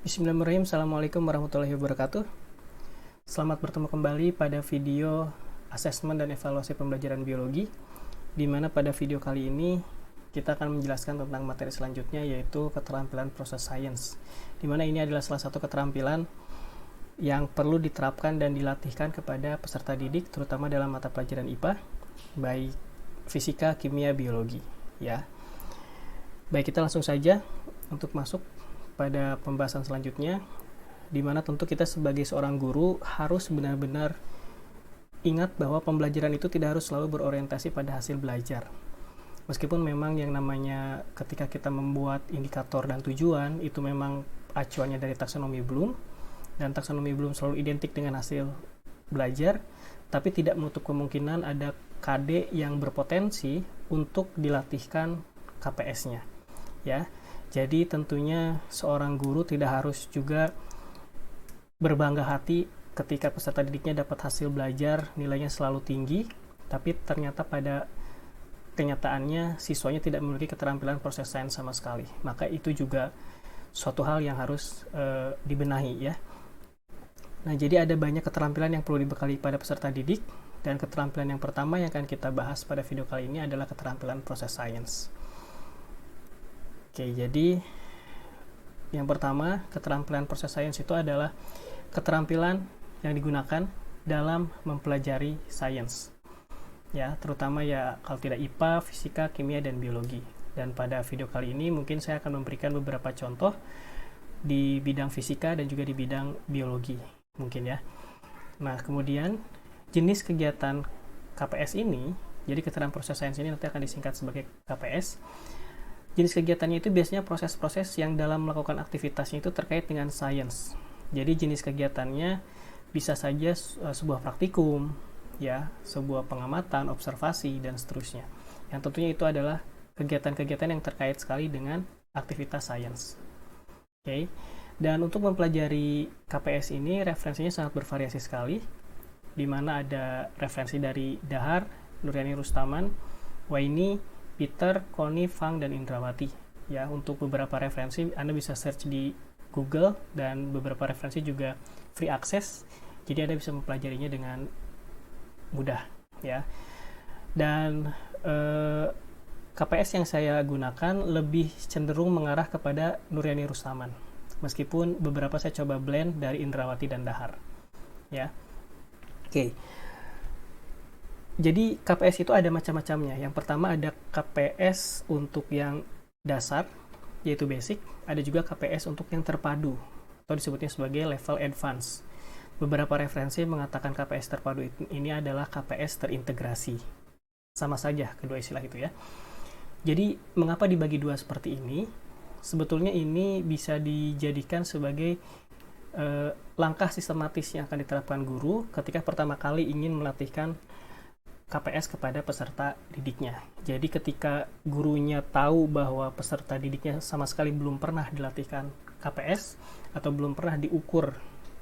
Bismillahirrahmanirrahim. Assalamualaikum warahmatullahi wabarakatuh. Selamat bertemu kembali pada video asesmen dan evaluasi pembelajaran biologi, di mana pada video kali ini kita akan menjelaskan tentang materi selanjutnya, yaitu keterampilan proses sains, di mana ini adalah salah satu keterampilan yang perlu diterapkan dan dilatihkan kepada peserta didik, terutama dalam mata pelajaran IPA, baik fisika, kimia, biologi. Ya, baik, kita langsung saja untuk masuk pada pembahasan selanjutnya, di mana tentu kita sebagai seorang guru harus benar-benar ingat bahwa pembelajaran itu tidak harus selalu berorientasi pada hasil belajar. Meskipun memang yang namanya ketika kita membuat indikator dan tujuan, itu memang acuannya dari taksonomi Bloom, dan taksonomi Bloom selalu identik dengan hasil belajar, tapi tidak menutup kemungkinan ada KD yang berpotensi untuk dilatihkan KPS-nya. Ya, jadi tentunya seorang guru tidak harus juga berbangga hati ketika peserta didiknya dapat hasil belajar nilainya selalu tinggi, tapi ternyata pada kenyataannya siswanya tidak memiliki keterampilan proses sains sama sekali. Maka itu juga suatu hal yang harus dibenahi, ya. Nah, jadi ada banyak keterampilan yang perlu dibekali pada peserta didik, dan keterampilan yang pertama yang akan kita bahas pada video kali ini adalah keterampilan proses sains. Oke, jadi yang pertama, keterampilan proses sains itu adalah keterampilan yang digunakan dalam mempelajari sains. Ya, terutama ya kalau tidak IPA, fisika, kimia, dan biologi. Dan pada video kali ini mungkin saya akan memberikan beberapa contoh di bidang fisika dan juga di bidang biologi, mungkin ya. Nah, kemudian jenis kegiatan KPS ini, jadi keterampilan proses sains ini nanti akan disingkat sebagai KPS. Jenis kegiatannya itu biasanya proses-proses yang dalam melakukan aktivitasnya itu terkait dengan sains. Jadi jenis kegiatannya bisa saja sebuah praktikum, ya, sebuah pengamatan, observasi, dan seterusnya. Yang tentunya itu adalah kegiatan-kegiatan yang terkait sekali dengan aktivitas sains. Oke. Dan untuk mempelajari KPS ini referensinya sangat bervariasi sekali, di mana ada referensi dari Dahar, Nuryani Rustaman, Waini, Peter, Koni, Fang, dan Indrawati. Ya, untuk beberapa referensi Anda bisa search di Google, dan beberapa referensi juga free access, jadi Anda bisa mempelajarinya dengan mudah, ya. Dan KPS yang saya gunakan lebih cenderung mengarah kepada Nuryani Rustaman, meskipun beberapa saya coba blend dari Indrawati dan Dahar, ya. Oke. Jadi KPS itu ada macam-macamnya. Yang pertama ada KPS untuk yang dasar, yaitu basic. Ada juga KPS untuk yang terpadu, atau disebutnya sebagai level advance. Beberapa referensi mengatakan KPS terpadu ini adalah KPS terintegrasi. Sama saja kedua istilah itu, ya. Jadi mengapa dibagi dua seperti ini? Sebetulnya ini bisa dijadikan sebagai langkah sistematis yang akan diterapkan guru ketika pertama kali ingin melatihkan KPS kepada peserta didiknya. Jadi ketika gurunya tahu bahwa peserta didiknya sama sekali belum pernah dilatihkan KPS atau belum pernah diukur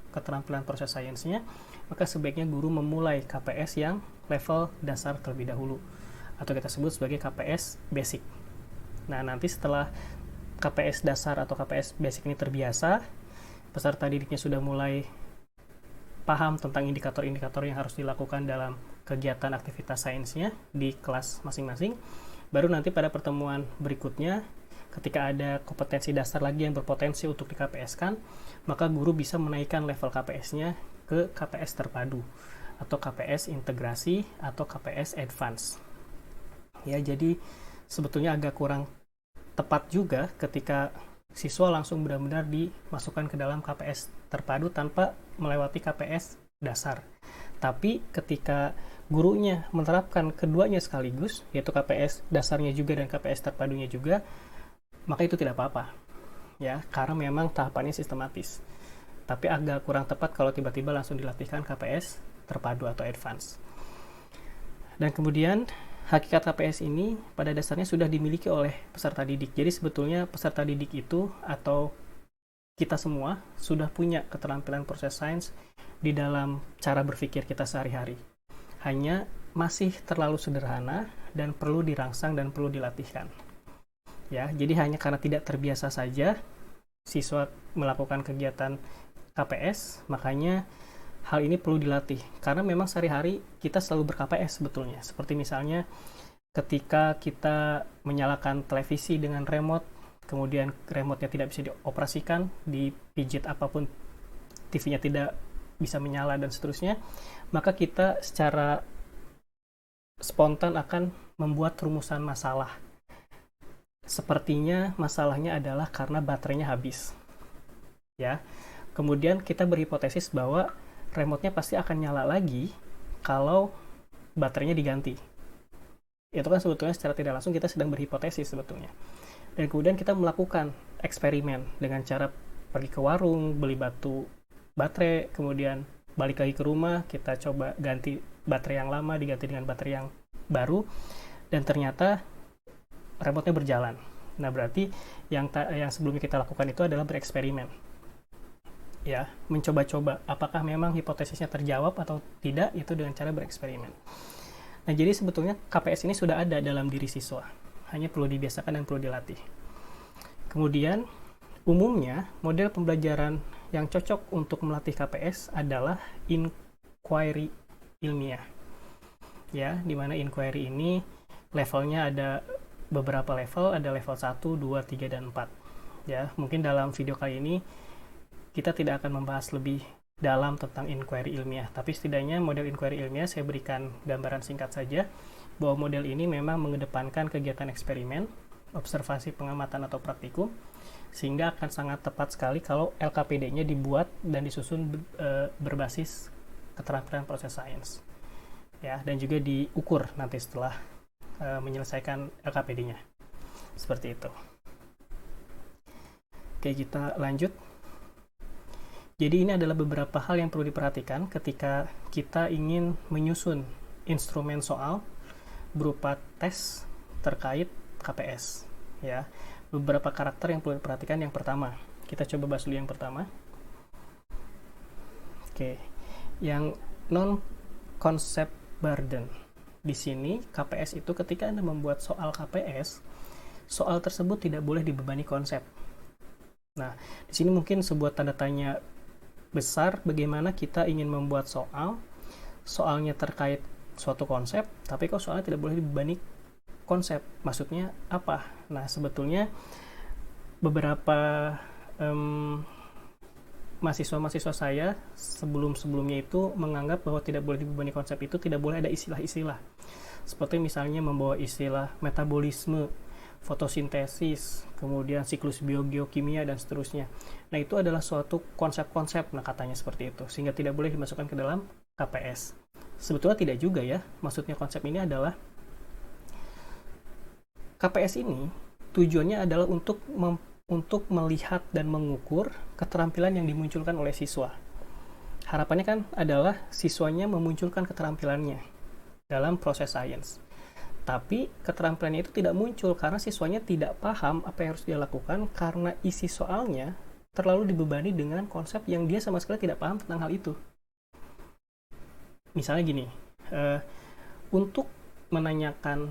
keterampilan proses sainsnya, maka sebaiknya guru memulai KPS yang level dasar terlebih dahulu, atau kita sebut sebagai KPS basic. Nah, nanti setelah KPS dasar atau KPS basic ini terbiasa, peserta didiknya sudah mulai paham tentang indikator-indikator yang harus dilakukan dalam kegiatan aktivitas sainsnya di kelas masing-masing, baru nanti pada pertemuan berikutnya ketika ada kompetensi dasar lagi yang berpotensi untuk di KPS-kan, maka guru bisa menaikkan level KPS-nya ke KPS terpadu atau KPS integrasi atau KPS advance. Ya, jadi sebetulnya agak kurang tepat juga ketika siswa langsung benar-benar dimasukkan ke dalam KPS terpadu tanpa melewati KPS dasar. Tapi ketika gurunya menerapkan keduanya sekaligus, yaitu KPS dasarnya juga dan KPS terpadunya juga, maka itu tidak apa-apa, ya, karena memang tahapannya sistematis. Tapi agak kurang tepat kalau tiba-tiba langsung dilatihkan KPS terpadu atau advance. Dan kemudian hakikat KPS ini pada dasarnya sudah dimiliki oleh peserta didik. Jadi sebetulnya peserta didik itu atau kita semua sudah punya keterampilan proses sains di dalam cara berpikir kita sehari-hari. Hanya masih terlalu sederhana dan perlu dirangsang dan perlu dilatihkan. Ya, jadi hanya karena tidak terbiasa saja siswa melakukan kegiatan KPS, makanya hal ini perlu dilatih. Karena memang sehari-hari kita selalu ber-KPS sebetulnya. Seperti misalnya ketika kita menyalakan televisi dengan remote, kemudian remote-nya tidak bisa dioperasikan, dipijit apapun, TV-nya tidak bisa menyala dan seterusnya, maka kita secara spontan akan membuat rumusan masalah. Sepertinya masalahnya adalah karena baterainya habis. Ya. Kemudian kita berhipotesis bahwa remote-nya pasti akan nyala lagi kalau baterainya diganti. Itu kan sebetulnya secara tidak langsung kita sedang berhipotesis sebetulnya. Dan kemudian kita melakukan eksperimen dengan cara pergi ke warung, beli baterai, kemudian balik lagi ke rumah, kita coba ganti baterai yang lama diganti dengan baterai yang baru, dan ternyata remote-nya berjalan. Nah, berarti yang sebelumnya kita lakukan itu adalah bereksperimen. Ya, mencoba-coba apakah memang hipotesisnya terjawab atau tidak, itu dengan cara bereksperimen. Nah, jadi sebetulnya KPS ini sudah ada dalam diri siswa, hanya perlu dibiasakan dan perlu dilatih. Kemudian, umumnya model pembelajaran yang cocok untuk melatih KPS adalah inquiry ilmiah. Ya, di mana inquiry ini levelnya ada beberapa level, ada level 1, 2, 3, dan 4. Ya, mungkin dalam video kali ini kita tidak akan membahas lebih dalam tentang inquiry ilmiah, tapi setidaknya model inquiry ilmiah saya berikan gambaran singkat saja bahwa model ini memang mengedepankan kegiatan eksperimen, observasi, pengamatan, atau praktikum, sehingga akan sangat tepat sekali kalau LKPD-nya dibuat dan disusun berbasis keterampilan proses sains. Ya, dan juga diukur nanti setelah menyelesaikan LKPD-nya. Seperti itu. Oke, kita lanjut. Jadi ini adalah beberapa hal yang perlu diperhatikan ketika kita ingin menyusun instrumen soal berupa tes terkait KPS. Ya, beberapa karakter yang perlu diperhatikan. Yang pertama, kita coba bahas dulu yang pertama. Oke, yang non-concept burden. Di sini KPS itu ketika Anda membuat soal KPS, soal tersebut tidak boleh dibebani konsep. Nah, di sini mungkin sebuah tanda tanya besar bagaimana kita ingin membuat soalnya terkait suatu konsep, tapi kok soalnya tidak boleh dibebani konsep. Maksudnya apa? Nah, sebetulnya beberapa mahasiswa-mahasiswa saya sebelumnya itu menganggap bahwa tidak boleh dibebani konsep itu tidak boleh ada istilah-istilah. Seperti misalnya membawa istilah metabolisme, fotosintesis, kemudian siklus biogeokimia, dan seterusnya. Nah, itu adalah suatu konsep-konsep, nah katanya seperti itu, sehingga tidak boleh dimasukkan ke dalam KPS. Sebetulnya tidak juga ya, maksudnya konsep ini adalah KPS ini tujuannya adalah untuk melihat dan mengukur keterampilan yang dimunculkan oleh siswa. Harapannya kan adalah siswanya memunculkan keterampilannya dalam proses sains. Tapi keterampilannya itu tidak muncul karena siswanya tidak paham apa yang harus dia lakukan karena isi soalnya terlalu dibebani dengan konsep yang dia sama sekali tidak paham tentang hal itu. Misalnya gini, untuk menanyakan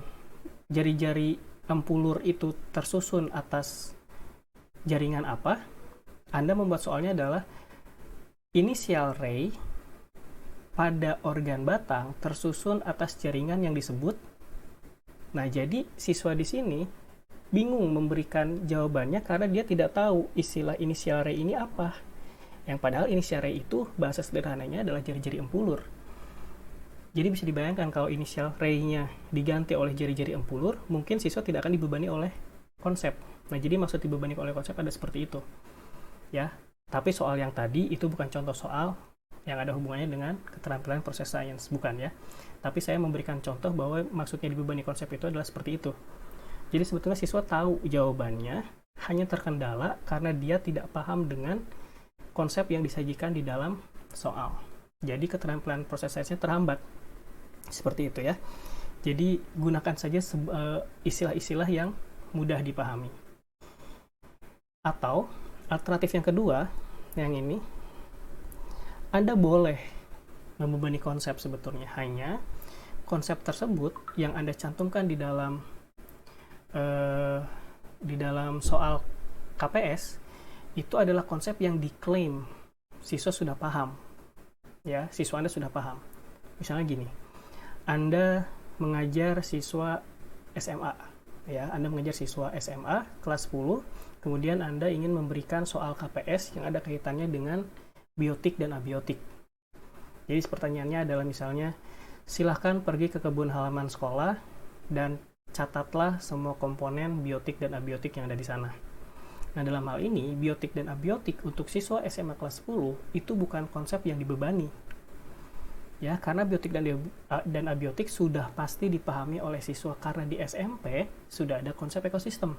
jari-jari empulur itu tersusun atas jaringan apa, Anda membuat soalnya adalah inisial ray pada organ batang tersusun atas jaringan yang disebut. Nah, jadi siswa di sini bingung memberikan jawabannya karena dia tidak tahu istilah inisial ray ini apa. Yang padahal inisial ray itu bahasa sederhananya adalah jari-jari empulur. Jadi bisa dibayangkan kalau inisial ray-nya diganti oleh jari-jari empulur, mungkin siswa tidak akan dibebani oleh konsep. Nah, jadi maksud dibebani oleh konsep ada seperti itu. Ya, tapi soal yang tadi itu bukan contoh soal yang ada hubungannya dengan keterampilan proses sains, bukan ya. Tapi saya memberikan contoh bahwa maksudnya dibebani konsep itu adalah seperti itu. Jadi sebetulnya siswa tahu jawabannya, hanya terkendala karena dia tidak paham dengan konsep yang disajikan di dalam soal. Jadi keterampilan proses sainsnya terhambat. Seperti itu ya. Jadi gunakan saja istilah-istilah yang mudah dipahami. Atau alternatif yang kedua, yang ini, Anda boleh membebani konsep sebetulnya, hanya konsep tersebut yang Anda cantumkan di dalam soal KPS itu adalah konsep yang diklaim siswa sudah paham. Ya, siswa Anda sudah paham. Misalnya gini, Anda mengajar siswa SMA, ya, Anda mengajar siswa SMA kelas 10, kemudian Anda ingin memberikan soal KPS yang ada kaitannya dengan biotik dan abiotik. Jadi pertanyaannya adalah misalnya, silahkan pergi ke kebun halaman sekolah dan catatlah semua komponen biotik dan abiotik yang ada di sana. Nah, dalam hal ini, biotik dan abiotik untuk siswa SMA kelas 10 itu bukan konsep yang dibebani. Ya, karena biotik dan abiotik sudah pasti dipahami oleh siswa karena di SMP sudah ada konsep ekosistem.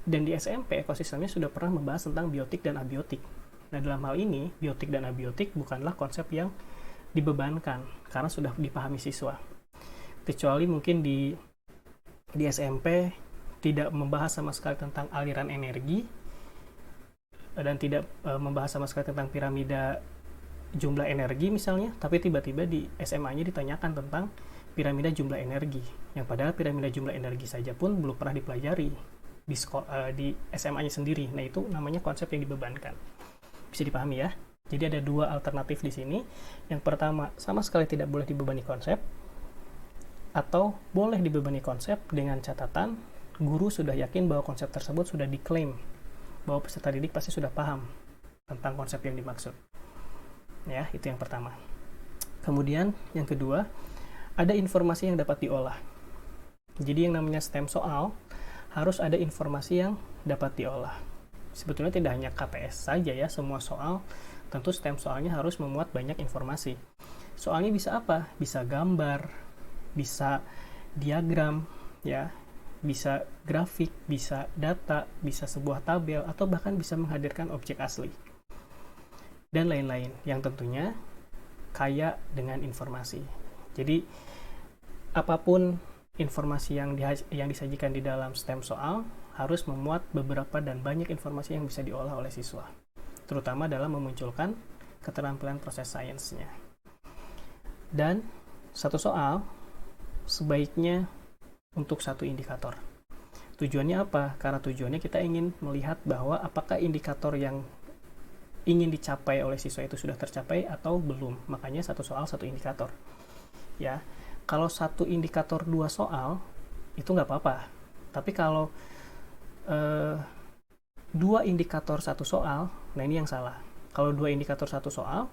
Dan di SMP ekosistemnya sudah pernah membahas tentang biotik dan abiotik. Nah, dalam hal ini, biotik dan abiotik bukanlah konsep yang dibebankan karena sudah dipahami siswa. Kecuali mungkin di SMP tidak membahas sama sekali tentang aliran energi dan tidak membahas sama sekali tentang piramida jumlah energi misalnya, tapi tiba-tiba di SMA-nya ditanyakan tentang piramida jumlah energi, yang padahal piramida jumlah energi saja pun belum pernah dipelajari di SMA-nya sendiri. Nah, itu namanya konsep yang dibebankan. Bisa dipahami ya? Jadi ada dua alternatif di sini. Yang pertama, sama sekali tidak boleh dibebani konsep, atau boleh dibebani konsep dengan catatan guru sudah yakin bahwa konsep tersebut sudah diklaim, bahwa peserta didik pasti sudah paham tentang konsep yang dimaksud. Ya, itu yang pertama. Kemudian yang kedua, ada informasi yang dapat diolah. Jadi yang namanya STEM soal harus ada informasi yang dapat diolah. Sebetulnya tidak hanya KPS saja ya, semua soal tentu STEM soalnya harus memuat banyak informasi. Soalnya bisa apa? Bisa gambar, bisa diagram, ya, bisa grafik, bisa data, bisa sebuah tabel, atau bahkan bisa menghadirkan objek asli. Dan lain-lain, yang tentunya kaya dengan informasi. Jadi, apapun informasi yang disajikan di dalam STEM soal harus memuat beberapa dan banyak informasi yang bisa diolah oleh siswa, terutama dalam memunculkan keterampilan proses sainsnya. Dan satu soal sebaiknya untuk satu indikator. Tujuannya apa? Karena tujuannya kita ingin melihat bahwa apakah indikator yang ingin dicapai oleh siswa itu sudah tercapai atau belum. Makanya satu soal satu indikator. Ya, kalau satu indikator dua soal itu nggak apa-apa. Tapi kalau dua indikator satu soal, nah ini yang salah. Kalau dua indikator satu soal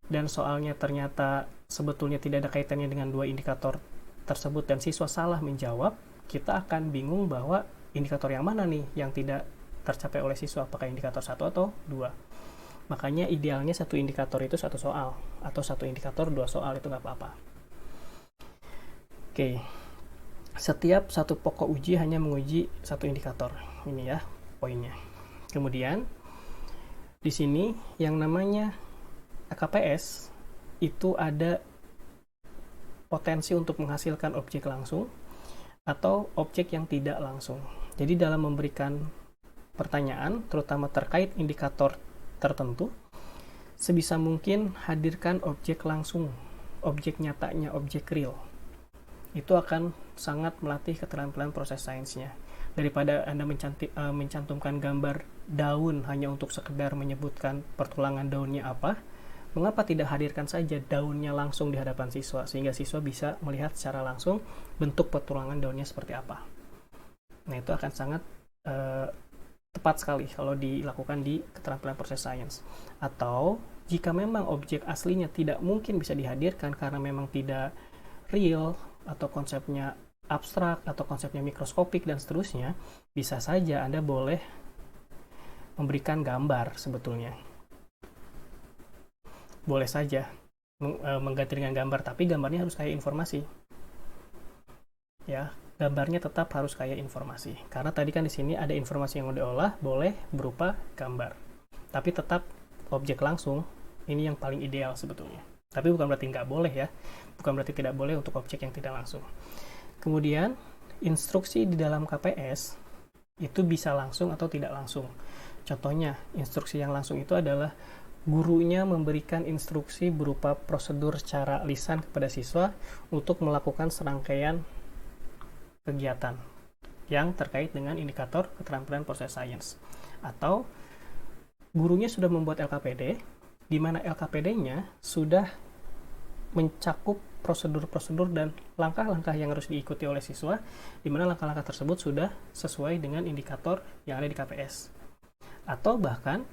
dan soalnya ternyata sebetulnya tidak ada kaitannya dengan dua indikator tersebut dan siswa salah menjawab, kita akan bingung bahwa indikator yang mana nih yang tidak tercapai oleh siswa, apakah indikator satu atau dua. Makanya idealnya satu indikator itu satu soal, atau satu indikator dua soal, itu nggak apa-apa. Oke, setiap satu pokok uji hanya menguji satu indikator. Ini ya poinnya. Kemudian di sini yang namanya KPS itu ada potensi untuk menghasilkan objek langsung atau objek yang tidak langsung. Jadi dalam memberikan pertanyaan, terutama terkait indikator tertentu, sebisa mungkin hadirkan objek langsung, objek nyatanya, objek real. Itu akan sangat melatih keterampilan proses sainsnya. Daripada Anda mencantumkan gambar daun hanya untuk sekedar menyebutkan pertulangan daunnya apa, mengapa tidak hadirkan saja daunnya langsung di hadapan siswa, sehingga siswa bisa melihat secara langsung bentuk pertulangan daunnya seperti apa. Nah, itu akan sangat tepat sekali kalau dilakukan di keterampilan proses sains. Atau jika memang objek aslinya tidak mungkin bisa dihadirkan karena memang tidak real atau konsepnya abstrak atau konsepnya mikroskopik dan seterusnya, bisa saja Anda boleh memberikan gambar sebetulnya. Boleh saja mengganti dengan gambar, tapi gambarnya harus kaya informasi. Ya, gambarnya tetap harus kaya informasi. Karena tadi kan di sini ada informasi yang diolah, boleh berupa gambar. Tapi tetap objek langsung, ini yang paling ideal sebetulnya. Tapi bukan berarti nggak boleh ya. Bukan berarti tidak boleh untuk objek yang tidak langsung. Kemudian, instruksi di dalam KPS itu bisa langsung atau tidak langsung. Contohnya, instruksi yang langsung itu adalah gurunya memberikan instruksi berupa prosedur secara lisan kepada siswa untuk melakukan serangkaian kegiatan yang terkait dengan indikator keterampilan proses sains. Atau gurunya sudah membuat LKPD, di mana LKPD-nya sudah mencakup prosedur-prosedur dan langkah-langkah yang harus diikuti oleh siswa, di mana langkah-langkah tersebut sudah sesuai dengan indikator yang ada di KPS. Atau bahkan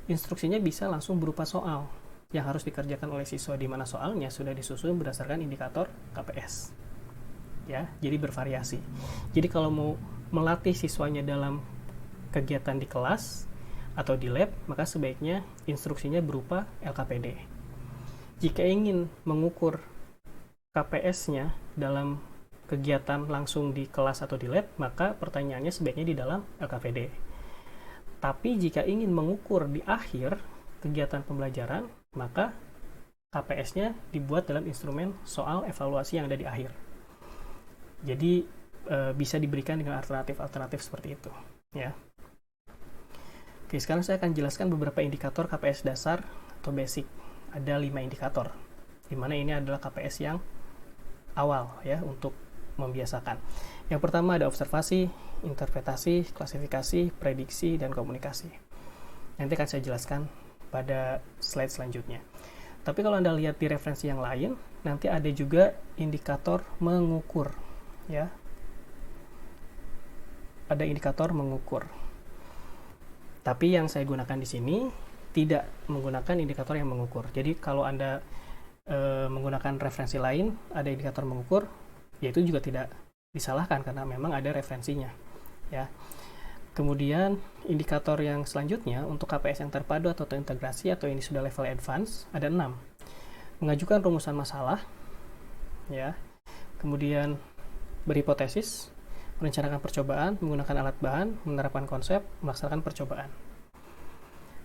instruksinya bisa langsung berupa soal yang harus dikerjakan oleh siswa, di mana soalnya sudah disusun berdasarkan indikator KPS. Ya, jadi bervariasi. Jadi kalau mau melatih siswanya dalam kegiatan di kelas atau di lab, maka sebaiknya instruksinya berupa LKPD. Jika ingin mengukur KPS-nya dalam kegiatan langsung di kelas atau di lab, maka pertanyaannya sebaiknya di dalam LKPD. Tapi jika ingin mengukur di akhir kegiatan pembelajaran, maka KPS-nya dibuat dalam instrumen soal evaluasi yang ada di akhir. Jadi bisa diberikan dengan alternatif-alternatif seperti itu, ya. Oke, sekarang saya akan jelaskan beberapa indikator KPS dasar atau basic. Ada 5 indikator, di mana ini adalah KPS yang awal ya untuk membiasakan. Yang pertama ada observasi, interpretasi, klasifikasi, prediksi, dan komunikasi. Nanti akan saya jelaskan pada slide selanjutnya. Tapi kalau Anda lihat di referensi yang lain, nanti ada juga indikator mengukur, ya. Ada indikator mengukur. Tapi yang saya gunakan di sini tidak menggunakan indikator yang mengukur. Jadi kalau Anda menggunakan referensi lain, ada indikator mengukur, yaitu juga tidak disalahkan karena memang ada referensinya, ya. Kemudian indikator yang selanjutnya untuk KPS yang terpadu atau terintegrasi atau ini sudah level advance ada 6. Mengajukan rumusan masalah, ya. Kemudian berhipotesis, merencanakan percobaan, menggunakan alat bahan, menerapkan konsep, melaksanakan percobaan.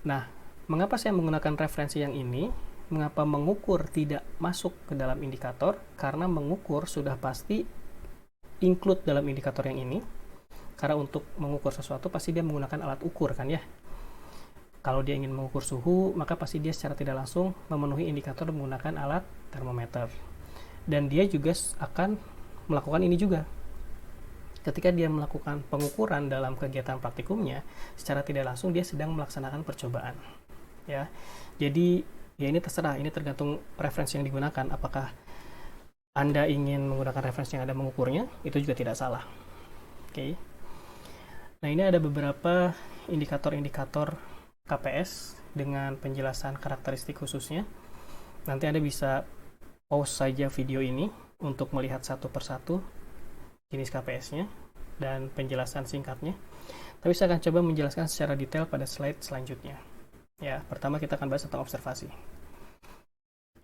Nah, mengapa saya menggunakan referensi yang ini? Mengapa mengukur tidak masuk ke dalam indikator? Karena mengukur sudah pasti include dalam indikator yang ini. Karena untuk mengukur sesuatu pasti dia menggunakan alat ukur kan ya. Kalau dia ingin mengukur suhu, maka pasti dia secara tidak langsung memenuhi indikator menggunakan alat termometer. Dan dia juga akan melakukan ini juga. Ketika dia melakukan pengukuran dalam kegiatan praktikumnya, secara tidak langsung dia sedang melaksanakan percobaan. Ya. Jadi, ya ini terserah, ini tergantung referensi yang digunakan. Apakah Anda ingin menggunakan referensi yang ada mengukurnya, itu juga tidak salah. Oke. Nah, ini ada beberapa indikator-indikator KPS dengan penjelasan karakteristik khususnya. Nanti Anda bisa pause saja video ini untuk melihat satu persatu jenis KPS-nya dan penjelasan singkatnya. Tapi saya akan coba menjelaskan secara detail pada slide selanjutnya. Ya, pertama kita akan bahas tentang observasi.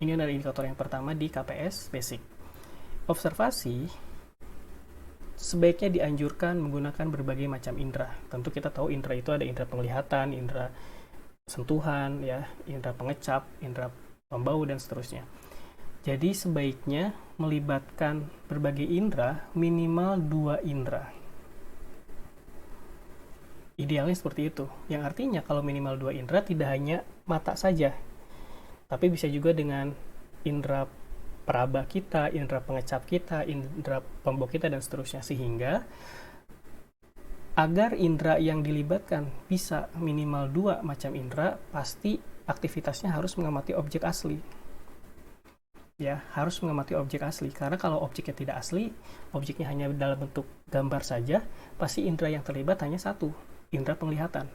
Ini adalah indikator yang pertama di KPS basic. Observasi sebaiknya dianjurkan menggunakan berbagai macam indera. Tentu kita tahu indera itu ada indera penglihatan, indera sentuhan, ya, indera pengecap, indera pembau, dan seterusnya. Jadi sebaiknya melibatkan berbagai indera, minimal 2 indera. Idealnya seperti itu. Yang artinya kalau minimal 2 indera tidak hanya mata saja, tapi bisa juga dengan indera peraba kita, indera pengecap kita, indera pembau kita, dan seterusnya. Sehingga agar indera yang dilibatkan bisa minimal 2 macam indera, pasti aktivitasnya harus mengamati objek asli. Ya, harus mengamati objek asli. Karena kalau objeknya tidak asli, objeknya hanya dalam bentuk gambar saja, pasti indera yang terlibat hanya satu, indera penglihatan.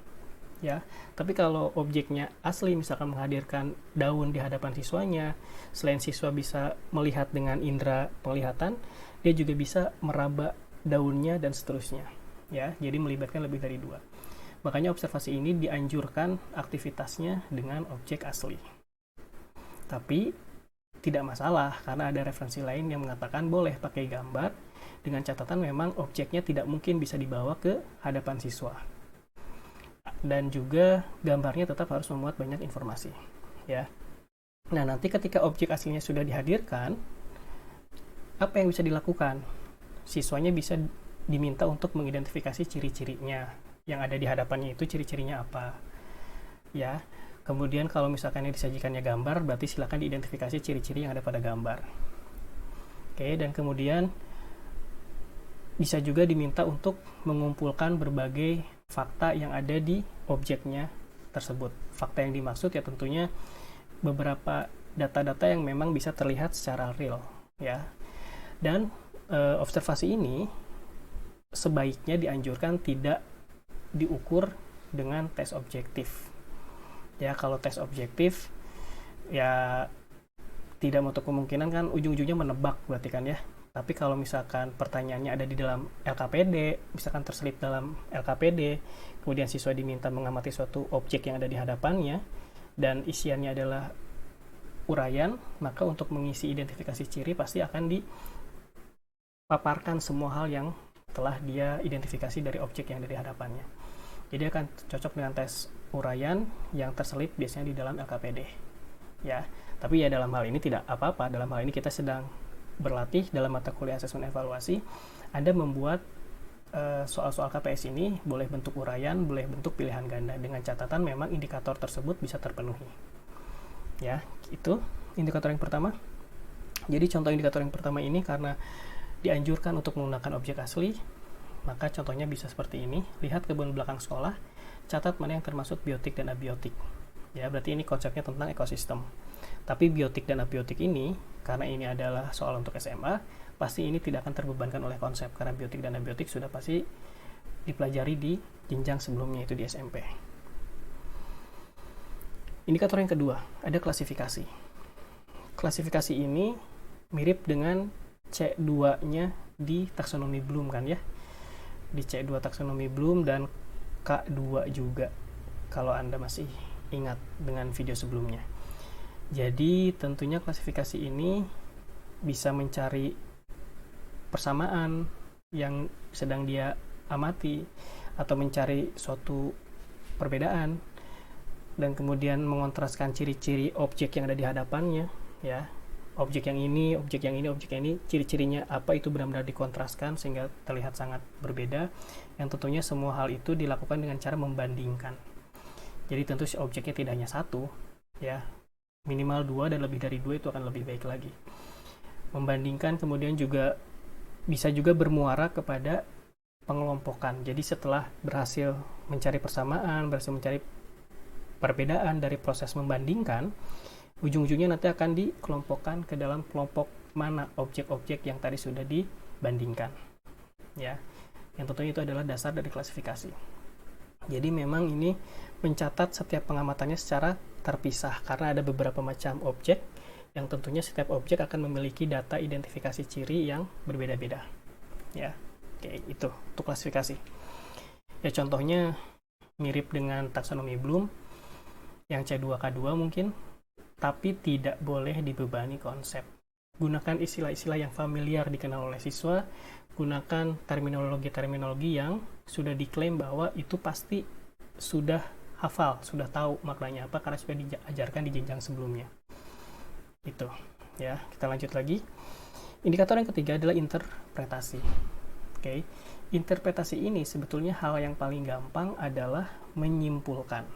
Ya, tapi kalau objeknya asli, misalkan menghadirkan daun di hadapan siswanya, selain siswa bisa melihat dengan indera penglihatan, dia juga bisa meraba daunnya dan seterusnya. Ya, jadi melibatkan lebih dari 2. Makanya observasi ini dianjurkan aktivitasnya dengan objek asli. Tapi tidak masalah karena ada referensi lain yang mengatakan boleh pakai gambar dengan catatan memang objeknya tidak mungkin bisa dibawa ke hadapan siswa. Dan juga gambarnya tetap harus memuat banyak informasi, ya. Nah, nanti ketika objek aslinya sudah dihadirkan, apa yang bisa dilakukan? Siswanya bisa diminta untuk mengidentifikasi ciri-cirinya yang ada di hadapannya, itu ciri-cirinya apa, ya. Kemudian kalau misalkan ini disajikannya gambar, berarti silakan diidentifikasi ciri-ciri yang ada pada gambar. Oke, dan kemudian bisa juga diminta untuk mengumpulkan berbagai fakta yang ada di objeknya tersebut. Fakta yang dimaksud ya tentunya beberapa data-data yang memang bisa terlihat secara real, ya. Dan observasi ini sebaiknya dianjurkan tidak diukur dengan tes objektif. Ya, kalau tes objektif ya tidak menutup kemungkinan kan ujung-ujungnya menebak berarti kan ya. Tapi kalau misalkan pertanyaannya ada di dalam LKPD, misalkan terselip dalam LKPD, kemudian siswa diminta mengamati suatu objek yang ada di hadapannya, dan isiannya adalah uraian, maka untuk mengisi identifikasi ciri pasti akan dipaparkan semua hal yang telah dia identifikasi dari objek yang ada di hadapannya. Jadi akan cocok dengan tes uraian yang terselip biasanya di dalam LKPD. Ya, tapi ya dalam hal ini tidak apa-apa. Dalam hal ini kita sedang berlatih dalam mata kuliah asesmen evaluasi. Anda membuat soal-soal KPS ini boleh bentuk uraian, boleh bentuk pilihan ganda dengan catatan memang indikator tersebut bisa terpenuhi. Ya, itu indikator yang pertama. Jadi contoh indikator yang pertama ini karena dianjurkan untuk menggunakan objek asli, maka contohnya bisa seperti ini. Lihat kebun belakang sekolah, catat mana yang termasuk biotik dan abiotik. Ya, berarti ini konsepnya tentang ekosistem. Tapi biotik dan abiotik ini, karena ini adalah soal untuk SMA, pasti ini tidak akan terbebankan oleh konsep, karena biotik dan abiotik sudah pasti dipelajari di jenjang sebelumnya, itu di SMP. Indikator yang kedua, ada klasifikasi. Klasifikasi ini mirip dengan C2-nya di taksonomi Bloom kan ya. Di C2 taksonomi Bloom dan K2 juga, kalau Anda masih ingat dengan video sebelumnya. Jadi tentunya klasifikasi ini bisa mencari persamaan yang sedang dia amati atau mencari suatu perbedaan dan kemudian mengontraskan ciri-ciri objek yang ada di hadapannya, ya. Objek yang ini, objek yang ini, objek yang ini, ciri-cirinya apa itu benar-benar dikontraskan sehingga terlihat sangat berbeda. Yang tentunya semua hal itu dilakukan dengan cara membandingkan. Jadi tentu si objeknya tidak hanya satu, ya, minimal 2 dan lebih dari 2 itu akan lebih baik lagi. Membandingkan kemudian juga bisa juga bermuara kepada pengelompokan. Jadi setelah berhasil mencari persamaan, berhasil mencari perbedaan dari proses membandingkan, ujung-ujungnya nanti akan dikelompokkan ke dalam kelompok mana objek-objek yang tadi sudah dibandingkan. Ya, yang tentunya itu adalah dasar dari klasifikasi. Jadi memang ini mencatat setiap pengamatannya secara terpisah karena ada beberapa macam objek yang tentunya setiap objek akan memiliki data identifikasi ciri yang berbeda-beda. Ya, oke, itu untuk klasifikasi. Ya contohnya mirip dengan taksonomi Bloom yang C2K2 mungkin, tapi tidak boleh dibebani konsep. Gunakan istilah-istilah yang familiar dikenal oleh siswa, gunakan terminologi-terminologi yang sudah diklaim bahwa itu pasti sudah hafal, sudah tahu maknanya apa karena sudah diajarkan di jenjang sebelumnya. Itu, ya. Kita lanjut lagi. Indikator yang ketiga adalah interpretasi. Oke. Interpretasi ini sebetulnya hal yang paling gampang adalah menyimpulkan.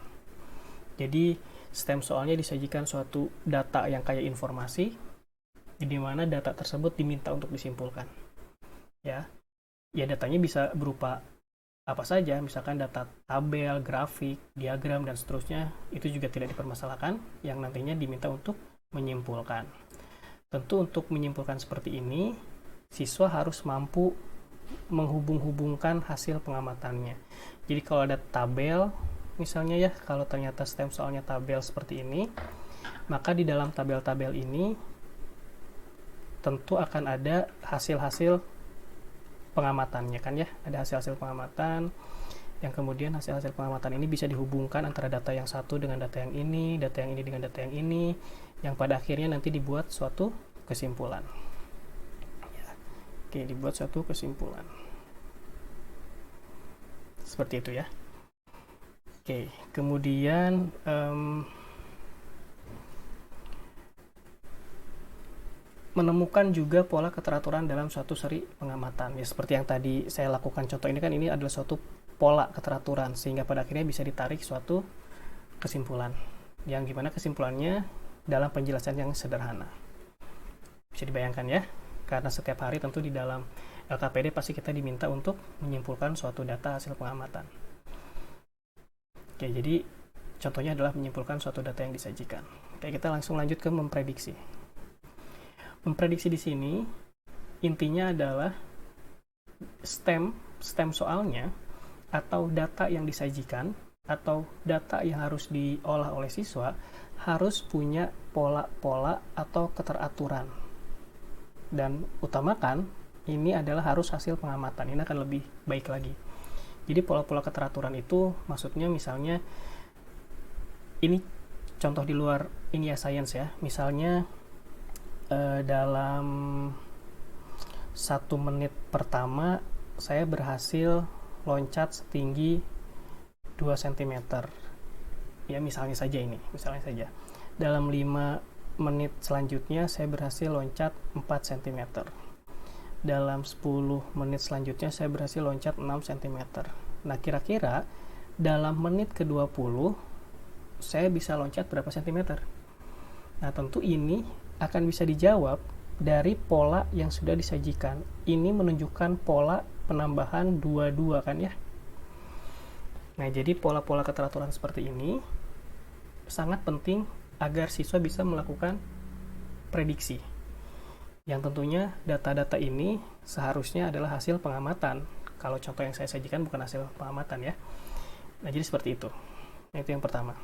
Jadi stem soalnya disajikan suatu data yang kaya informasi, di mana data tersebut diminta untuk disimpulkan. Ya datanya bisa berupa apa saja, misalkan data tabel, grafik, diagram, dan seterusnya, itu juga tidak dipermasalahkan, yang nantinya diminta untuk menyimpulkan. Tentu untuk menyimpulkan seperti ini, siswa harus mampu menghubung-hubungkan hasil pengamatannya. Jadi kalau ada tabel, misalnya ya, kalau ternyata stem soalnya tabel seperti ini, maka di dalam tabel-tabel ini tentu akan ada hasil-hasil pengamatannya kan ya, ada hasil-hasil pengamatan yang kemudian hasil-hasil pengamatan ini bisa dihubungkan antara data yang satu dengan data yang ini, data yang ini dengan data yang ini, yang pada akhirnya nanti dibuat suatu kesimpulan. Ya. Oke, dibuat suatu kesimpulan. Seperti itu ya. Oke, kemudian menemukan juga pola keteraturan dalam suatu seri pengamatan. Ya, seperti yang tadi saya lakukan contoh ini kan, ini adalah suatu pola keteraturan sehingga pada akhirnya bisa ditarik suatu kesimpulan. Yang gimana kesimpulannya dalam penjelasan yang sederhana. Bisa dibayangkan ya, karena setiap hari tentu di dalam LKPD pasti kita diminta untuk menyimpulkan suatu data hasil pengamatan. Oke, jadi Contohnya adalah menyimpulkan suatu data yang disajikan. Oke, kita langsung lanjut ke memprediksi. Memprediksi di sini intinya adalah stem soalnya atau data yang disajikan atau data yang harus diolah oleh siswa harus punya pola-pola atau keteraturan. Dan utamakan ini adalah harus hasil pengamatan. Ini akan lebih baik lagi. Jadi pola-pola keteraturan itu maksudnya misalnya ini contoh di luar ini ya science ya. Misalnya dalam 1 menit pertama saya berhasil loncat setinggi 2 cm. Ya misalnya saja ini, misalnya saja. Dalam 5 menit selanjutnya saya berhasil loncat 4 cm. Dalam 10 menit selanjutnya saya berhasil loncat 6 cm. Nah, kira-kira dalam menit ke-20 saya bisa loncat berapa cm? Nah, tentu ini akan bisa dijawab dari pola yang sudah disajikan. Ini menunjukkan pola penambahan 22 kan ya. Nah, jadi pola-pola keteraturan seperti ini sangat penting agar siswa bisa melakukan prediksi. Yang tentunya data-data ini seharusnya adalah hasil pengamatan. Kalau contoh yang saya sajikan bukan hasil pengamatan ya. Nah, jadi seperti itu. Nah, itu yang pertama.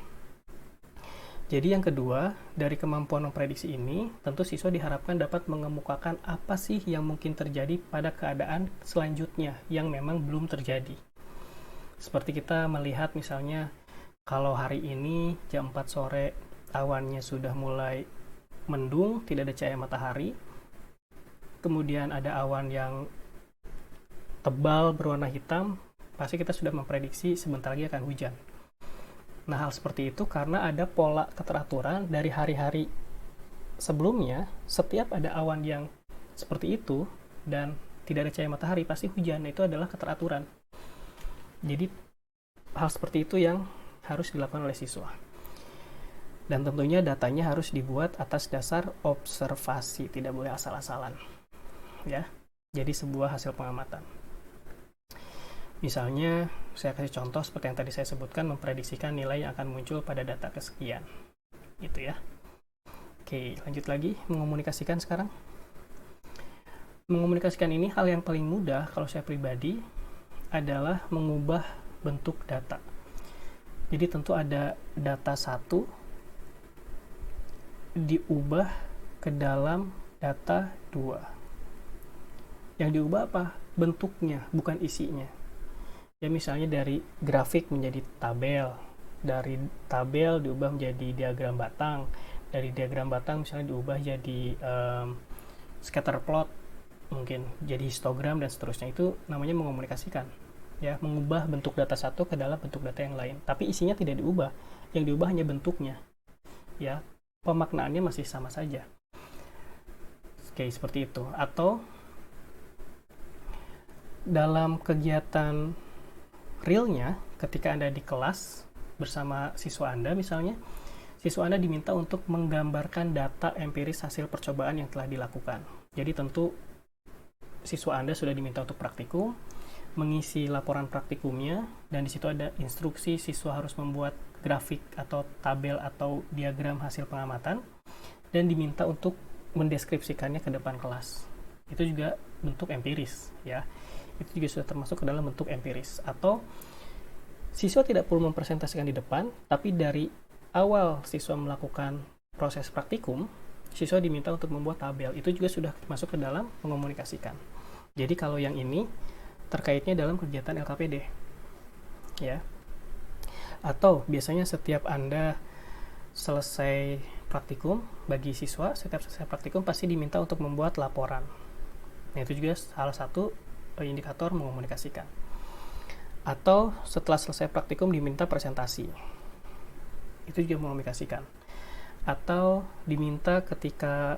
Jadi yang kedua, dari kemampuan memprediksi ini, tentu siswa diharapkan dapat mengemukakan apa sih yang mungkin terjadi pada keadaan selanjutnya yang memang belum terjadi. Seperti kita melihat misalnya, kalau hari ini jam 4 sore awannya sudah mulai mendung, tidak ada cahaya matahari, kemudian ada awan yang tebal berwarna hitam, pasti kita sudah memprediksi sebentar lagi akan hujan. Nah, hal seperti itu karena ada pola keteraturan dari hari-hari sebelumnya. Setiap ada awan yang seperti itu dan tidak ada cahaya matahari, pasti hujan. Itu adalah keteraturan. Jadi, hal seperti itu yang harus dilakukan oleh siswa. Dan tentunya datanya harus dibuat atas dasar observasi, tidak boleh asal-asalan. Ya, jadi sebuah hasil pengamatan. Misalnya, saya kasih contoh seperti yang tadi saya sebutkan, memprediksikan nilai yang akan muncul pada data kesekian. Gitu ya. Oke, lanjut lagi, mengomunikasikan sekarang. Mengomunikasikan ini hal yang paling mudah kalau saya pribadi adalah mengubah bentuk data. Jadi tentu ada data 1 diubah ke dalam data 2. Yang diubah apa? Bentuknya, bukan isinya. Ya misalnya dari grafik menjadi tabel, dari tabel diubah menjadi diagram batang, dari diagram batang misalnya diubah jadi scatter plot, mungkin jadi histogram dan seterusnya. Itu namanya mengomunikasikan, ya, mengubah bentuk data satu ke dalam bentuk data yang lain, tapi isinya tidak diubah, yang diubah hanya bentuknya, ya, pemaknaannya masih sama saja. Oke, seperti itu. Atau dalam kegiatan realnya, ketika Anda di kelas bersama siswa Anda misalnya, siswa Anda diminta untuk menggambarkan data empiris hasil percobaan yang telah dilakukan. Jadi tentu siswa Anda sudah diminta untuk praktikum, mengisi laporan praktikumnya, dan di situ ada instruksi siswa harus membuat grafik atau tabel atau diagram hasil pengamatan, dan diminta untuk mendeskripsikannya ke depan kelas. Itu juga bentuk empiris, ya. Itu juga sudah termasuk ke dalam bentuk empiris. Atau siswa tidak perlu mempresentasikan di depan, tapi dari awal siswa melakukan proses praktikum, siswa diminta untuk membuat tabel. Itu juga sudah masuk ke dalam mengomunikasikan. Jadi kalau yang ini terkaitnya dalam kegiatan LKPD, ya. Atau biasanya setiap Anda selesai praktikum, bagi siswa setiap selesai praktikum pasti diminta untuk membuat laporan. Nah, itu juga salah satu indikator mengomunikasikan. Atau setelah selesai praktikum diminta presentasi, itu juga mengomunikasikan. Atau diminta ketika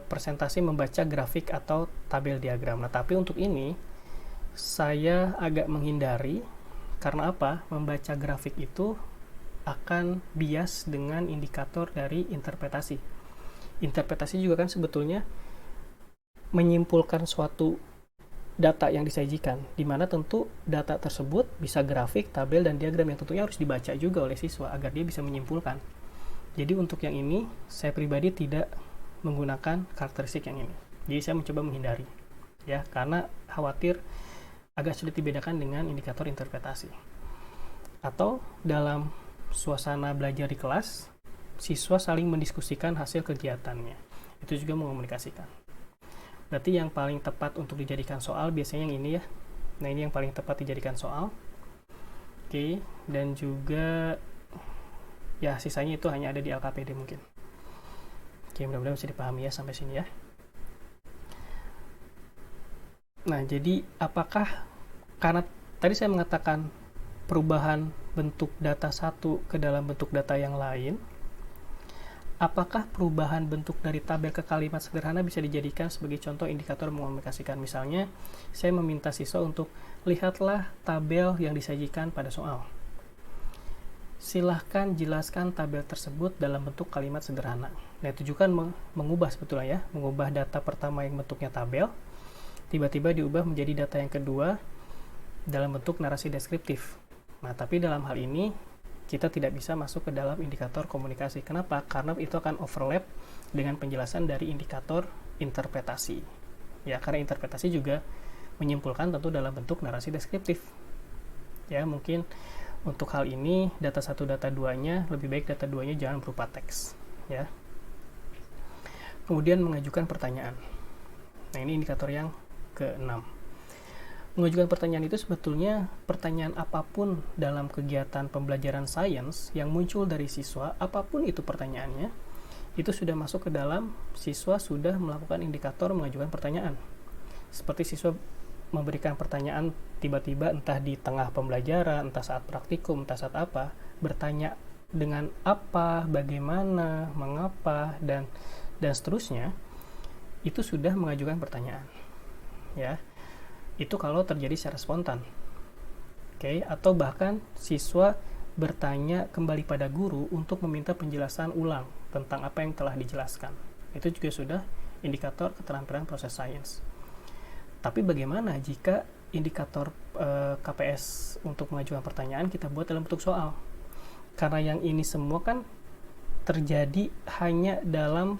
presentasi membaca grafik atau tabel diagram. Nah, tapi untuk ini saya agak menghindari, karena apa? Membaca grafik itu akan bias dengan indikator dari interpretasi. Interpretasi juga kan sebetulnya menyimpulkan suatu data yang disajikan, di mana tentu data tersebut bisa grafik, tabel, dan diagram yang tentunya harus dibaca juga oleh siswa agar dia bisa menyimpulkan. Jadi untuk yang ini, saya pribadi tidak menggunakan karakteristik yang ini. Jadi saya mencoba menghindari, ya, karena khawatir agak sulit dibedakan dengan indikator interpretasi. Atau dalam suasana belajar di kelas, siswa saling mendiskusikan hasil kegiatannya. Itu juga mengomunikasikan. Berarti yang paling tepat untuk dijadikan soal biasanya yang ini ya. Nah, ini yang paling tepat dijadikan soal. Oke, dan juga ya sisanya itu hanya ada di LKPD mungkin. Oke, mudah-mudahan bisa dipahami ya sampai sini ya. Nah, jadi apakah karena tadi saya mengatakan perubahan bentuk data satu ke dalam bentuk data yang lain, apakah perubahan bentuk dari tabel ke kalimat sederhana bisa dijadikan sebagai contoh indikator mengomunikasikan? Misalnya, saya meminta siswa untuk lihatlah tabel yang disajikan pada soal. Silahkan jelaskan tabel tersebut dalam bentuk kalimat sederhana. Nah, itu juga mengubah sebetulnya ya, mengubah data pertama yang bentuknya tabel, tiba-tiba diubah menjadi data yang kedua dalam bentuk narasi deskriptif. Nah, tapi dalam hal ini kita tidak bisa masuk ke dalam indikator komunikasi. Kenapa? Karena itu akan overlap dengan penjelasan dari indikator interpretasi. Ya, karena interpretasi juga menyimpulkan tentu dalam bentuk narasi deskriptif. Ya, mungkin untuk hal ini data 1, data 2-nya lebih baik data 2-nya jangan berupa teks, ya. Kemudian mengajukan pertanyaan. Nah, ini indikator yang ke-6. Mengajukan pertanyaan itu sebetulnya pertanyaan apapun dalam kegiatan pembelajaran sains yang muncul dari siswa, apapun itu pertanyaannya, itu sudah masuk ke dalam siswa sudah melakukan indikator mengajukan pertanyaan. Seperti siswa memberikan pertanyaan tiba-tiba entah di tengah pembelajaran, entah saat praktikum, entah saat apa, bertanya dengan apa, bagaimana, mengapa, dan seterusnya, itu sudah mengajukan pertanyaan. Ya. Itu kalau terjadi secara spontan. Oke, atau bahkan siswa bertanya kembali pada guru untuk meminta penjelasan ulang tentang apa yang telah dijelaskan. Itu juga sudah indikator keterampilan proses sains. Tapi bagaimana jika indikator KPS untuk mengajukan pertanyaan kita buat dalam bentuk soal? Karena yang ini semua kan terjadi hanya dalam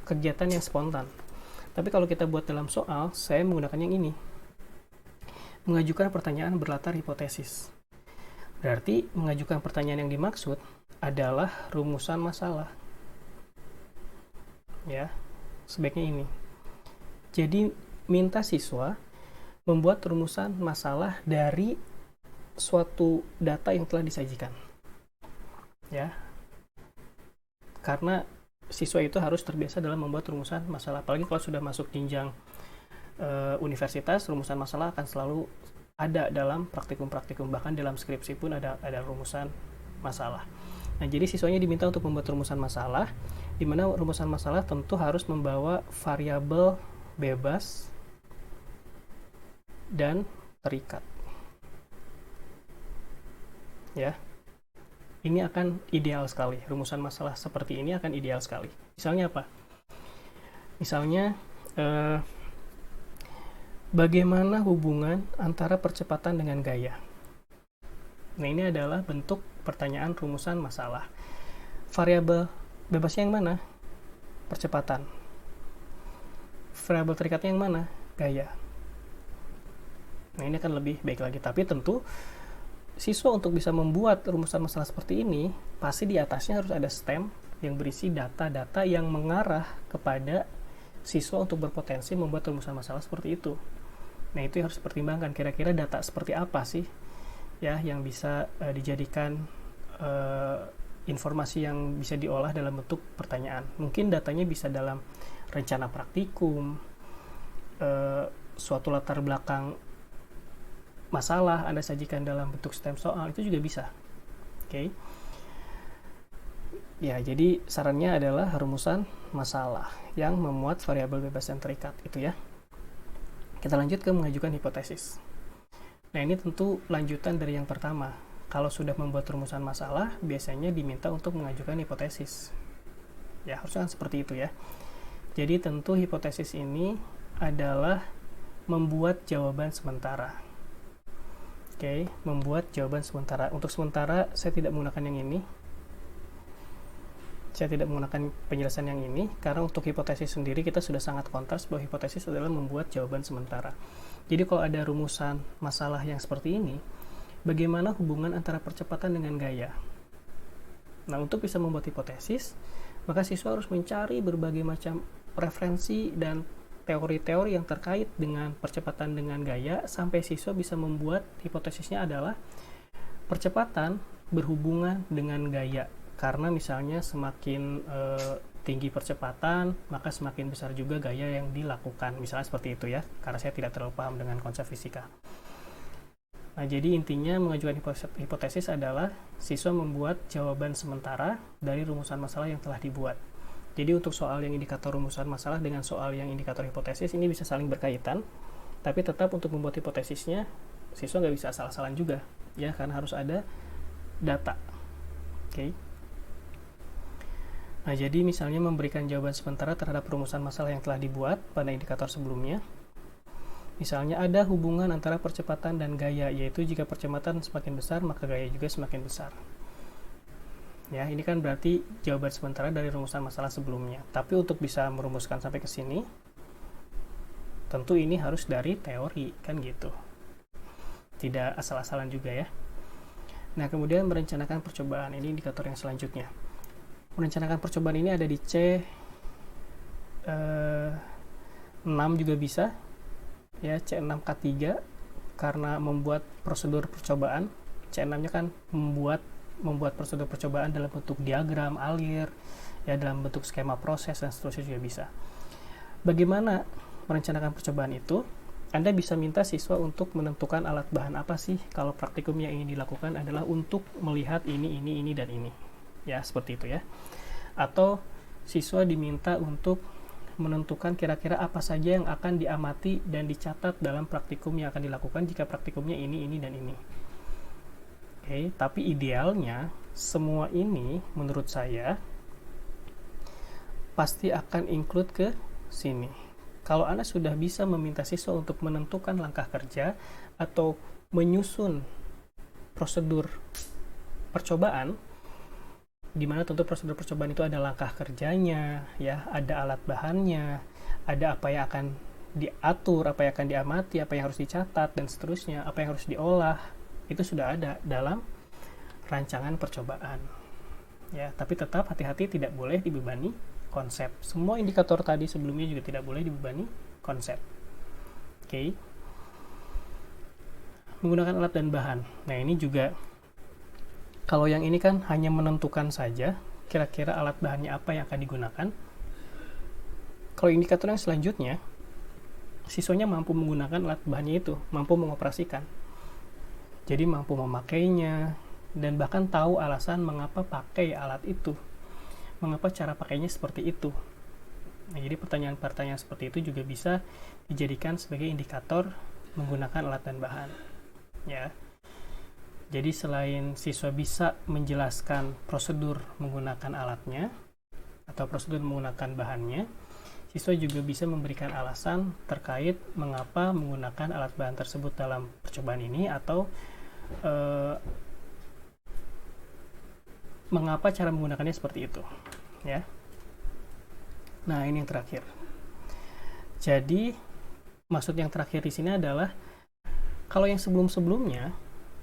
kegiatan yang spontan. Tapi kalau kita buat dalam soal, saya menggunakan yang ini. Mengajukan pertanyaan berlatar hipotesis. Berarti mengajukan pertanyaan yang dimaksud adalah rumusan masalah. Ya, sebaiknya ini. Jadi minta siswa membuat rumusan masalah dari suatu data yang telah disajikan. Ya. Karena siswa itu harus terbiasa dalam membuat rumusan masalah. Apalagi kalau sudah masuk jenjang universitas, rumusan masalah akan selalu ada dalam praktikum-praktikum. Bahkan dalam skripsi pun ada rumusan masalah. Nah, jadi siswanya diminta untuk membuat rumusan masalah, di mana rumusan masalah tentu harus membawa variabel bebas dan terikat. Ya. Ini akan ideal sekali. Rumusan masalah seperti ini akan ideal sekali. Misalnya apa? Misalnya, bagaimana hubungan antara percepatan dengan gaya? Nah, ini adalah bentuk pertanyaan rumusan masalah. Variabel bebasnya yang mana? Percepatan. Variabel terikatnya yang mana? Gaya. Nah, ini akan lebih baik lagi. Tapi tentu siswa untuk bisa membuat rumusan masalah seperti ini, pasti di atasnya harus ada stem yang berisi data-data yang mengarah kepada siswa untuk berpotensi membuat rumusan masalah seperti itu. Nah, itu yang harus dipertimbangkan. Kira-kira data seperti apa sih ya yang bisa dijadikan informasi yang bisa diolah dalam bentuk pertanyaan. Mungkin datanya bisa dalam rencana praktikum, suatu latar belakang masalah Anda sajikan dalam bentuk stem soal, itu juga bisa. Oke. Ya, jadi sarannya adalah rumusan masalah yang memuat variabel bebas dan terikat itu ya. Kita lanjut ke mengajukan hipotesis. Nah, ini tentu lanjutan dari yang pertama. Kalau sudah membuat rumusan masalah, biasanya diminta untuk mengajukan hipotesis. Ya, harusnya kan seperti itu ya. Jadi tentu hipotesis ini adalah membuat jawaban sementara. Oke, membuat jawaban sementara. Untuk sementara saya tidak menggunakan yang ini. Saya tidak menggunakan penjelasan yang ini karena untuk hipotesis sendiri kita sudah sangat kontras bahwa hipotesis adalah membuat jawaban sementara. Jadi kalau ada rumusan masalah yang seperti ini, bagaimana hubungan antara percepatan dengan gaya? Nah, untuk bisa membuat hipotesis, maka siswa harus mencari berbagai macam referensi dan teori-teori yang terkait dengan percepatan dengan gaya sampai siswa bisa membuat hipotesisnya adalah percepatan berhubungan dengan gaya. Karena misalnya semakin tinggi percepatan, maka semakin besar juga gaya yang dilakukan. Misalnya seperti itu ya, karena saya tidak terlalu paham dengan konsep fisika. Nah, jadi intinya mengajukan hipotesis adalah siswa membuat jawaban sementara dari rumusan masalah yang telah dibuat. Jadi untuk soal yang indikator rumusan masalah dengan soal yang indikator hipotesis ini bisa saling berkaitan, tapi tetap untuk membuat hipotesisnya siswa nggak bisa asal-asalan juga, ya, karena harus ada data. Oke. Nah, jadi misalnya memberikan jawaban sementara terhadap rumusan masalah yang telah dibuat pada indikator sebelumnya. Misalnya ada hubungan antara percepatan dan gaya, yaitu jika percepatan semakin besar, maka gaya juga semakin besar. Ya, ini kan berarti jawaban sementara dari rumusan masalah sebelumnya. Tapi untuk bisa merumuskan sampai ke sini, tentu ini harus dari teori, kan gitu. Tidak asal-asalan juga ya. Nah, kemudian merencanakan percobaan. Ini indikator yang selanjutnya. Merencanakan percobaan ini ada di C6 juga bisa. Ya, C6K3 karena membuat prosedur percobaan. C6-nya kan membuat prosedur percobaan dalam bentuk diagram, alir, ya, dalam bentuk skema proses dan seterusnya juga bisa. Bagaimana merencanakan percobaan itu? Anda bisa minta siswa untuk menentukan alat bahan apa sih kalau praktikum yang ingin dilakukan adalah untuk melihat ini, dan ini. Ya, seperti itu ya. Atau siswa diminta untuk menentukan kira-kira apa saja yang akan diamati dan dicatat dalam praktikum yang akan dilakukan jika praktikumnya ini, dan ini. Oke, tapi idealnya semua ini menurut saya pasti akan include ke sini. Kalau Anda sudah bisa meminta siswa untuk menentukan langkah kerja atau menyusun prosedur percobaan, di mana tentu prosedur percobaan itu ada langkah kerjanya, ya, ada alat bahannya, ada apa yang akan diatur, apa yang akan diamati, apa yang harus dicatat, dan seterusnya, apa yang harus diolah, itu sudah ada dalam rancangan percobaan. Ya, tapi tetap hati-hati tidak boleh dibebani konsep. Semua indikator tadi sebelumnya juga tidak boleh dibebani konsep. Oke. Menggunakan alat dan bahan. Nah, ini juga kalau yang ini kan hanya menentukan saja kira-kira alat bahannya apa yang akan digunakan. Kalau indikator yang selanjutnya, siswanya mampu menggunakan alat bahannya itu, mampu mengoperasikan. Jadi mampu memakainya, dan bahkan tahu alasan mengapa pakai alat itu, mengapa cara pakainya seperti itu. Nah, jadi pertanyaan-pertanyaan seperti itu juga bisa dijadikan sebagai indikator menggunakan alat dan bahan. Ya, jadi selain siswa bisa menjelaskan prosedur menggunakan alatnya atau prosedur menggunakan bahannya, siswa juga bisa memberikan alasan terkait mengapa menggunakan alat bahan tersebut dalam percobaan ini atau mengapa cara menggunakannya seperti itu, ya. Nah, ini yang terakhir. Jadi maksud yang terakhir di sini adalah kalau yang sebelum-sebelumnya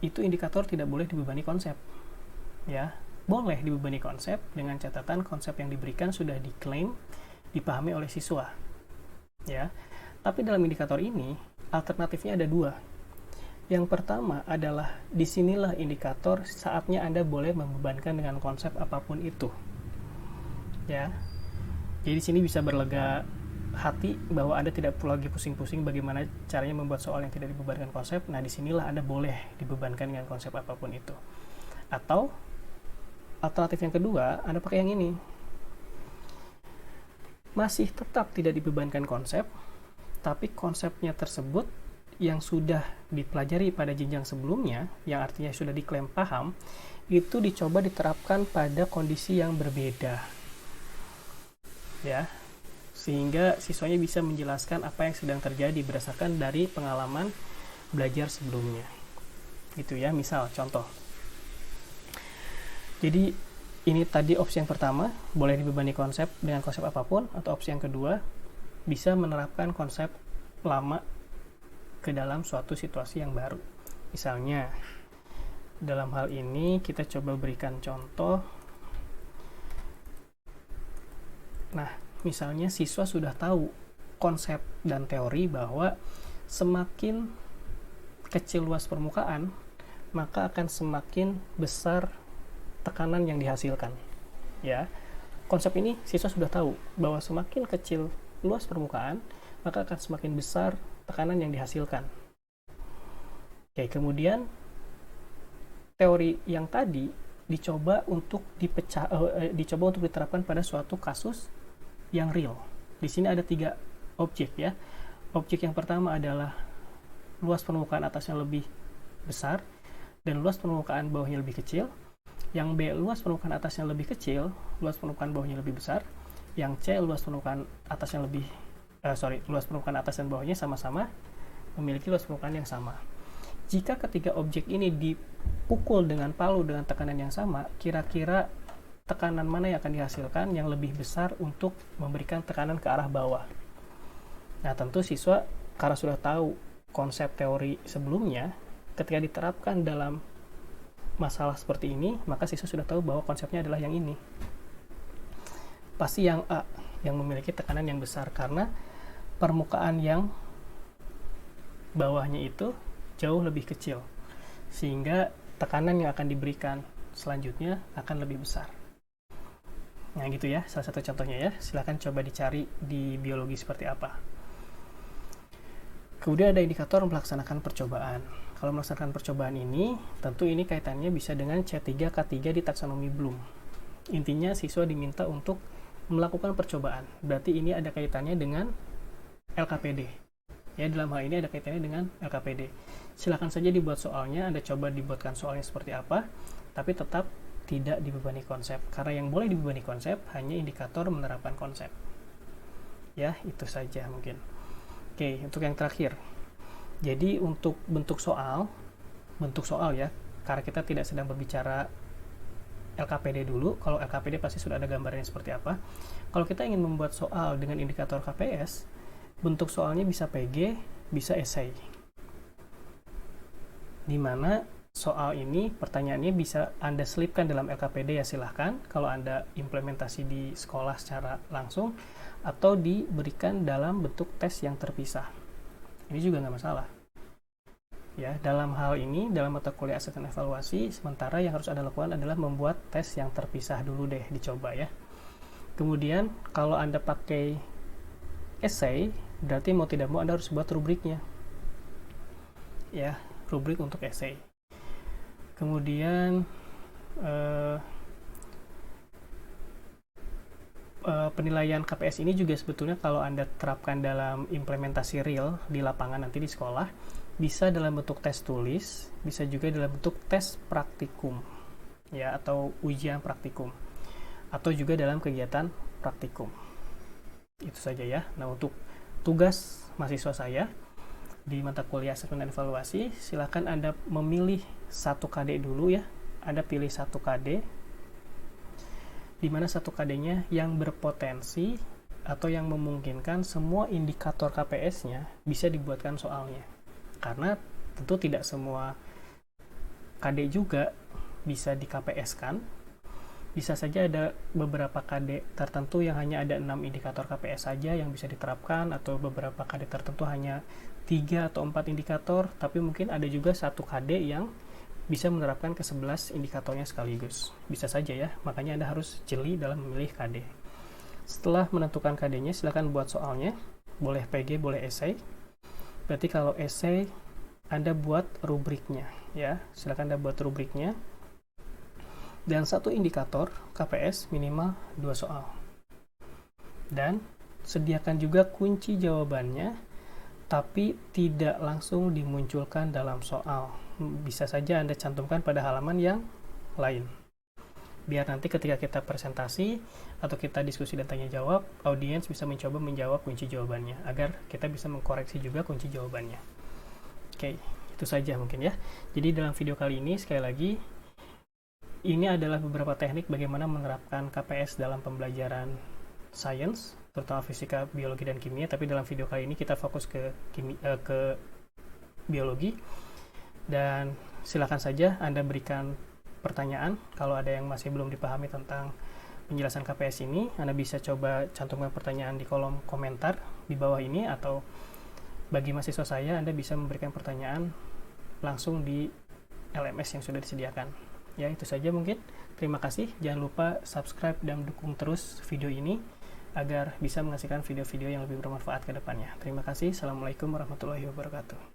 itu indikator tidak boleh dibebani konsep, ya. Boleh dibebani konsep dengan catatan konsep yang diberikan sudah diklaim dipahami oleh siswa, ya. Tapi dalam indikator ini alternatifnya ada dua. Yang pertama adalah disinilah indikator saatnya Anda boleh membebankan dengan konsep apapun itu, ya. Jadi di sini bisa berlega hati bahwa Anda tidak perlu lagi pusing-pusing bagaimana caranya membuat soal yang tidak dibebankan konsep. Nah, disinilah Anda boleh dibebankan dengan konsep apapun itu. Atau alternatif yang kedua, Anda pakai yang ini. Masih tetap tidak dibebankan konsep, tapi konsepnya tersebut yang sudah dipelajari pada jenjang sebelumnya, yang artinya sudah diklaim paham, itu dicoba diterapkan pada kondisi yang berbeda. Ya, sehingga siswanya bisa menjelaskan apa yang sedang terjadi berdasarkan dari pengalaman belajar sebelumnya. Gitu ya, misal contoh. Jadi ini tadi opsi yang pertama, boleh dibebani konsep dengan konsep apapun, atau opsi yang kedua, bisa menerapkan konsep lama ke dalam suatu situasi yang baru. Misalnya, dalam hal ini kita coba berikan contoh. Nah, misalnya siswa sudah tahu konsep dan teori bahwa semakin kecil luas permukaan, maka akan semakin besar tekanan yang dihasilkan. Ya, konsep ini siswa sudah tahu bahwa semakin kecil luas permukaan, maka akan semakin besar tekanan yang dihasilkan. Oke, kemudian teori yang tadi dicoba untuk diterapkan pada suatu kasus yang real. Di sini ada 3 objek ya. Objek yang pertama adalah luas permukaan atasnya lebih besar dan luas permukaan bawahnya lebih kecil. Yang B, luas permukaan atasnya lebih kecil, luas permukaan bawahnya lebih besar. Yang C, luas permukaan atasnya luas permukaan atas dan bawahnya sama-sama memiliki luas permukaan yang sama. Jika ketiga objek ini dipukul dengan palu dengan tekanan yang sama, kira-kira tekanan mana yang akan dihasilkan yang lebih besar untuk memberikan tekanan ke arah bawah? Nah, tentu siswa karena sudah tahu konsep teori sebelumnya, ketika diterapkan dalam masalah seperti ini, maka siswa sudah tahu bahwa konsepnya adalah yang ini. Pasti yang A, yang memiliki tekanan yang besar, karena permukaan yang bawahnya itu jauh lebih kecil, sehingga tekanan yang akan diberikan selanjutnya akan lebih besar. Nah gitu ya, salah satu contohnya ya. Silahkan coba dicari di biologi seperti apa. Kemudian ada indikator melaksanakan percobaan. Kalau melaksanakan percobaan ini, tentu ini kaitannya bisa dengan C3, K3 di taksonomi Bloom. Intinya siswa diminta untuk melakukan percobaan. Berarti ini ada kaitannya dengan LKPD. Ya, dalam hal ini ada kaitannya dengan LKPD. Silakan saja dibuat soalnya, Anda coba dibuatkan soalnya seperti apa, tapi tetap tidak dibebani konsep. Karena yang boleh dibebani konsep hanya indikator menerapkan konsep. Ya, itu saja mungkin. Oke, untuk yang terakhir. Jadi untuk bentuk soal ya, karena kita tidak sedang berbicara LKPD dulu. Kalau LKPD pasti sudah ada gambarannya seperti apa. Kalau kita ingin membuat soal dengan indikator KPS, bentuk soalnya bisa PG, bisa esai. Di mana soal ini, pertanyaannya bisa Anda selipkan dalam LKPD ya silahkan, kalau Anda implementasi di sekolah secara langsung, atau diberikan dalam bentuk tes yang terpisah. Ini juga nggak masalah. Ya, dalam hal ini, dalam mata kuliah asesmen evaluasi, sementara yang harus Anda lakukan adalah membuat tes yang terpisah dulu deh, dicoba ya. Kemudian, kalau Anda pakai essay, berarti mau tidak mau Anda harus buat rubriknya. Ya, rubrik untuk essay. Kemudian penilaian KPS ini juga sebetulnya kalau Anda terapkan dalam implementasi real di lapangan nanti di sekolah, bisa dalam bentuk tes tulis, bisa juga dalam bentuk tes praktikum, ya, atau ujian praktikum, atau juga dalam kegiatan praktikum. Itu saja ya. Nah, untuk tugas mahasiswa saya di mata kuliah asesmen dan evaluasi, silakan Anda memilih 1 KD dulu ya. Anda pilih 1 KD, di mana 1 KD-nya yang berpotensi atau yang memungkinkan semua indikator KPS-nya bisa dibuatkan soalnya. Karena tentu tidak semua KD juga bisa di KPS-kan. Bisa saja ada beberapa KD tertentu yang hanya ada 6 indikator KPS saja yang bisa diterapkan, atau beberapa KD tertentu hanya 3 atau 4 indikator, tapi mungkin ada juga 1 KD yang bisa menerapkan ke 11 indikatornya sekaligus. Bisa saja ya, makanya Anda harus jeli dalam memilih KD. Setelah menentukan KD-nya, silakan buat soalnya. Boleh PG, boleh esai. Berarti kalau esai, Anda buat rubriknya ya. Silakan Anda buat rubriknya. Dan 1 indikator KPS minimal 2 soal. Dan sediakan juga kunci jawabannya, tapi tidak langsung dimunculkan dalam soal. Bisa saja Anda cantumkan pada halaman yang lain. biar nanti ketika kita presentasi atau kita diskusi dan tanya jawab, audiens bisa mencoba menjawab kunci jawabannya agar kita bisa mengkoreksi juga kunci jawabannya. Oke, itu saja mungkin ya. Jadi dalam video kali ini sekali lagi ini adalah beberapa teknik bagaimana menerapkan KPS dalam pembelajaran sains, terutama fisika, biologi, dan kimia. Tapi dalam video kali ini kita fokus ke biologi. Dan silakan saja Anda berikan pertanyaan. Kalau ada yang masih belum dipahami tentang penjelasan KPS ini, Anda bisa coba cantumkan pertanyaan di kolom komentar di bawah ini, atau bagi mahasiswa saya, Anda bisa memberikan pertanyaan langsung di LMS yang sudah disediakan. Ya, itu saja mungkin. Terima kasih. Jangan lupa subscribe dan dukung terus video ini agar bisa menghasilkan video-video yang lebih bermanfaat ke depannya. Terima kasih. Assalamualaikum warahmatullahi wabarakatuh.